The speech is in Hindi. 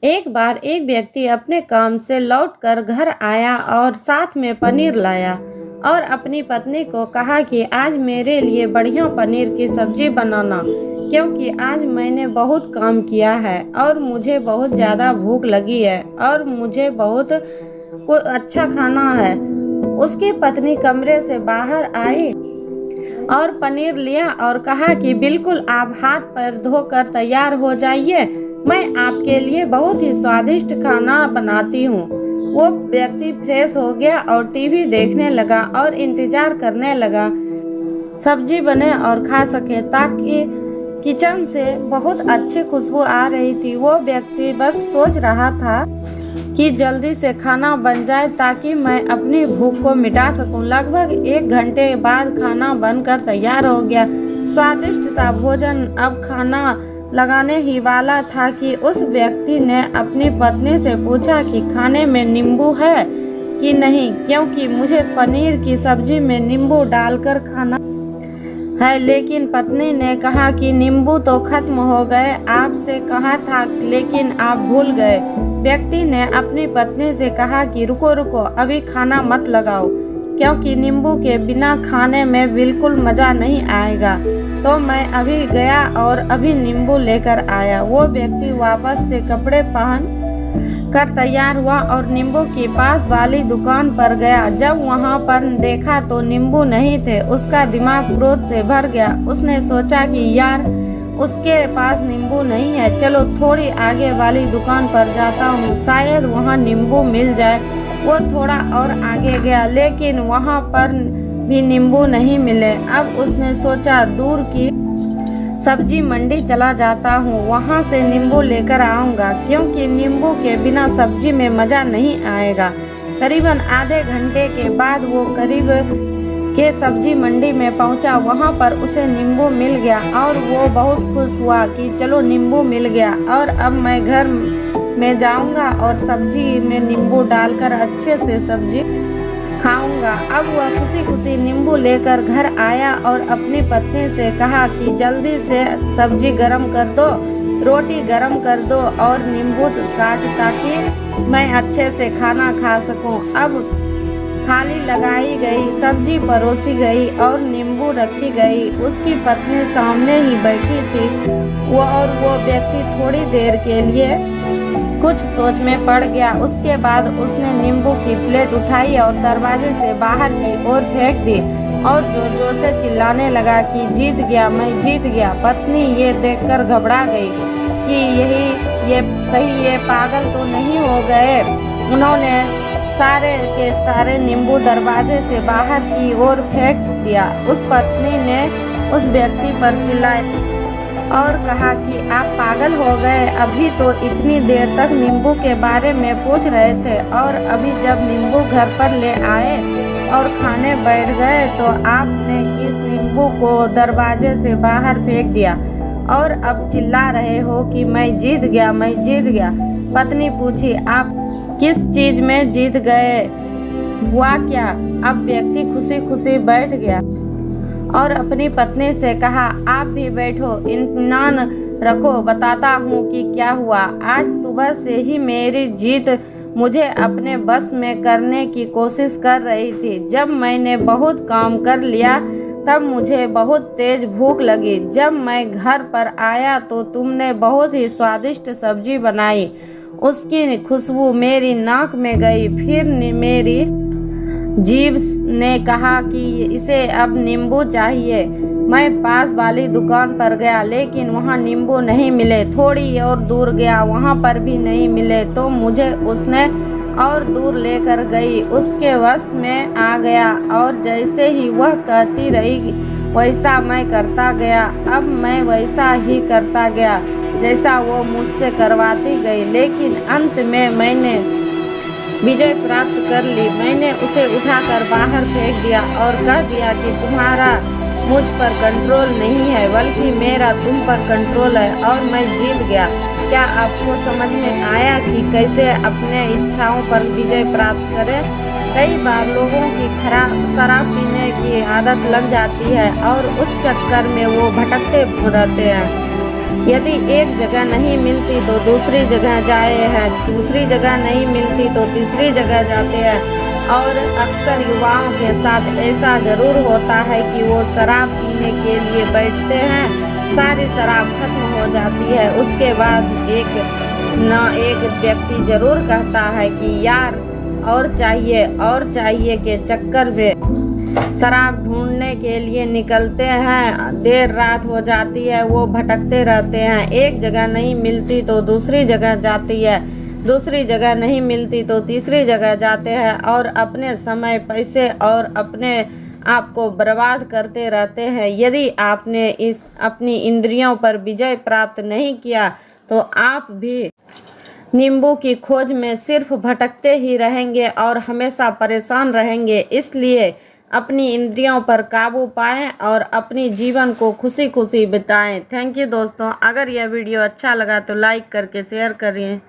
एक बार एक व्यक्ति अपने काम से लौटकर घर आया और साथ में पनीर लाया और अपनी पत्नी को कहा कि आज मेरे लिए बढ़िया पनीर की सब्जी बनाना, क्योंकि आज मैंने बहुत काम किया है और मुझे बहुत ज़्यादा भूख लगी है और मुझे बहुत अच्छा खाना है। उसकी पत्नी कमरे से बाहर आई और पनीर लिया और कहा कि बिल्कुल आप हाथ पैर धोकर तैयार हो जाइए, मैं आपके लिए बहुत ही स्वादिष्ट खाना बनाती हूँ। वो व्यक्ति फ्रेश हो गया और टीवी देखने लगा और इंतजार करने लगा सब्जी बने और खा सके, ताकि किचन से बहुत अच्छी खुशबू आ रही थी। वो व्यक्ति बस सोच रहा था कि जल्दी से खाना बन जाए ताकि मैं अपनी भूख को मिटा सकूं। लगभग 1 घंटे बाद खाना बनकर तैयार हो गया। स्वादिष्ट सा भोजन अब खाना लगाने ही वाला था कि उस व्यक्ति ने अपनी पत्नी से पूछा कि खाने में नींबू है कि नहीं, क्योंकि मुझे पनीर की सब्जी में नींबू डालकर खाना है। लेकिन पत्नी ने कहा कि नींबू तो खत्म हो गए, आपसे कहा था लेकिन आप भूल गए। व्यक्ति ने अपनी पत्नी से कहा कि रुको रुको, अभी खाना मत लगाओ, क्योंकि नींबू के बिना खाने में बिल्कुल मज़ा नहीं आएगा। तो मैं अभी गया और अभी नींबू लेकर आया। वो व्यक्ति वापस से कपड़े पहन कर तैयार हुआ और नींबू के पास वाली दुकान पर गया। जब वहां पर देखा तो नींबू नहीं थे। उसका दिमाग क्रोध से भर गया। उसने सोचा कि यार, उसके पास नींबू नहीं है, चलो थोड़ी आगे वाली दुकान पर जाता हूँ, शायद वहाँ नींबू मिल जाए। वो थोड़ा और आगे गया, लेकिन वहाँ पर भी नींबू नहीं मिले। अब उसने सोचा दूर की सब्जी मंडी चला जाता हूँ, वहाँ से नींबू लेकर आऊँगा, क्योंकि नींबू के बिना सब्जी में मज़ा नहीं आएगा। करीबन आधे घंटे के बाद वो करीब के सब्जी मंडी में पहुंचा। वहां पर उसे नींबू मिल गया और वो बहुत खुश हुआ कि चलो नींबू मिल गया और अब मैं घर में जाऊंगा और सब्जी में नींबू डालकर अच्छे से सब्जी खाऊंगा। अब वह खुशी खुशी नींबू लेकर घर आया और अपनी पत्नी से कहा कि जल्दी से सब्जी गरम कर दो, रोटी गरम कर दो और नींबू काट, ताकि मैं अच्छे से खाना खा सकूं। अब थाली लगाई गई, सब्जी परोसी गई और नींबू रखी गई। उसकी पत्नी सामने ही बैठी थी। वो व्यक्ति थोड़ी देर के लिए कुछ सोच में पड़ गया। उसके बाद उसने नींबू की प्लेट उठाई और दरवाजे से बाहर की ओर फेंक दी और जोर जोर से चिल्लाने लगा कि जीत गया, मैं जीत गया। पत्नी ये देखकर घबरा गई कि कहीं ये पागल तो नहीं हो गए। उन्होंने सारे के सारे नींबू दरवाजे से बाहर की ओर फेंक दिया। उस पत्नी ने उस व्यक्ति पर चिल्लाया और कहा कि आप पागल हो गए, अभी तो इतनी देर तक नींबू के बारे में पूछ रहे थे और अभी जब नींबू घर पर ले आए और खाने बैठ गए तो आपने इस नींबू को दरवाजे से बाहर फेंक दिया और अब चिल्ला रहे हो कि मैं जीत गया, मैं जीत गया। पत्नी पूछी, आप किस चीज में जीत गए, हुआ क्या? अब व्यक्ति खुशी खुशी बैठ गया और अपनी पत्नी से कहा, आप भी बैठो, इत्मीनान रखो, बताता हूँ कि क्या हुआ। आज सुबह से ही मेरी जीत मुझे अपने बस में करने की कोशिश कर रही थी। जब मैंने बहुत काम कर लिया तब मुझे बहुत तेज भूख लगी। जब मैं घर पर आया तो तुमने बहुत ही स्वादिष्ट सब्जी बनाई। उसकी खुशबू मेरी नाक में गई। फिर मेरी जीभ ने कहा कि इसे अब नींबू चाहिए। मैं पास वाली दुकान पर गया, लेकिन वहाँ नींबू नहीं मिले। थोड़ी और दूर गया, वहाँ पर भी नहीं मिले। तो मुझे उसने और दूर लेकर गई, उसके वश में आ गया और जैसे ही वह कहती रही वैसा मैं करता गया। अब मैं वैसा ही करता गया जैसा वो मुझसे करवाती गई, लेकिन अंत में मैंने विजय प्राप्त कर ली। मैंने उसे उठाकर बाहर फेंक दिया और कह दिया कि तुम्हारा मुझ पर कंट्रोल नहीं है, बल्कि मेरा तुम पर कंट्रोल है और मैं जीत गया। क्या आपको समझ में आया कि कैसे अपने इच्छाओं पर विजय प्राप्त करें? कई बार लोगों की शराब पीने की आदत लग जाती है और उस चक्कर में वो भटकते रहते हैं। यदि एक जगह नहीं मिलती तो दूसरी जगह जाए हैं, दूसरी जगह नहीं मिलती तो तीसरी जगह जाते हैं। और अक्सर युवाओं के साथ ऐसा ज़रूर होता है कि वो शराब पीने के लिए बैठते हैं, सारी शराब खत्म हो जाती है। उसके बाद एक व्यक्ति ज़रूर कहता है कि यार और चाहिए के चक्कर में शराब ढूंढने के लिए निकलते हैं, देर रात हो जाती है, वो भटकते रहते हैं। एक जगह नहीं मिलती तो दूसरी जगह जाती है, दूसरी जगह नहीं मिलती तो तीसरी जगह जाते हैं और अपने समय, पैसे और अपने आप को बर्बाद करते रहते हैं। यदि आपने अपनी इंद्रियों पर विजय प्राप्त नहीं किया तो आप भी नींबू की खोज में सिर्फ भटकते ही रहेंगे और हमेशा परेशान रहेंगे। इसलिए अपनी इंद्रियों पर काबू पाएं और अपनी जीवन को खुशी खुशी बिताएं। थैंक यू दोस्तों। अगर यह वीडियो अच्छा लगा तो लाइक करके शेयर करें।